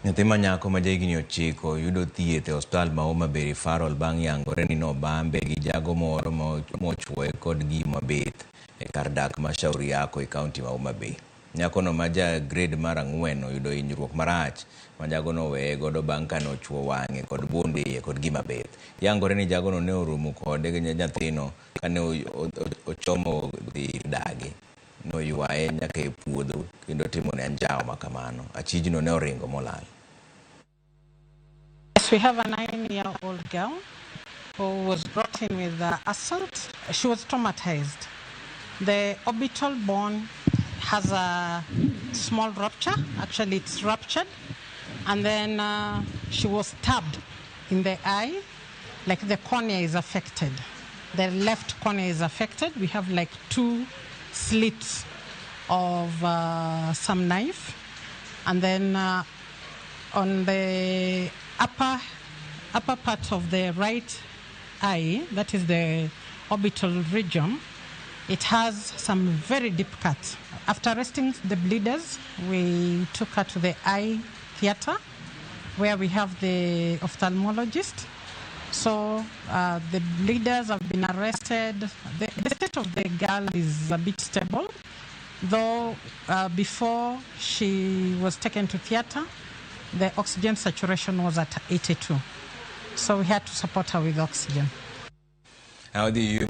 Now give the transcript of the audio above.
Nyathii ma nyako ma jahigni 9 yudo thieth e osiptal ma Homa Bay referral bang' yangore ni nobambe gi jago moro mochuoye kod gima bith e kar dak ma Shauri Yako e kaunti ma Homa Bay. Nyakono ma ja grade mar 4 oyudo hinyruok marach ma jagono oweye godo bang' kane ochuo wang'e kod bund iye kod gima bith. Yangore ni jagono ne orumo kode gi nyathino kane ochomo dhi dagi. Noywaye nyaka e puodho kendo timone anjawo makamano. Achijno ne oringo molal. Yes, we have a 9-year-old girl who was brought in with assault. She was traumatized. The orbital bone has a small rupture. Actually, it's ruptured. And then she was stabbed in the eye. Like the cornea is affected. The left cornea is affected. We have like 2 slits of some knife. And then on the upper part of the right eye, that is the orbital region, it has some very deep cuts. After arresting the bleeders, we took her to the eye theater where we have the ophthalmologist. So the bleeders have been arrested. The state of the girl is a bit stable, though before she was taken to theater, the oxygen saturation was at 82. So we had to support her with oxygen. How do you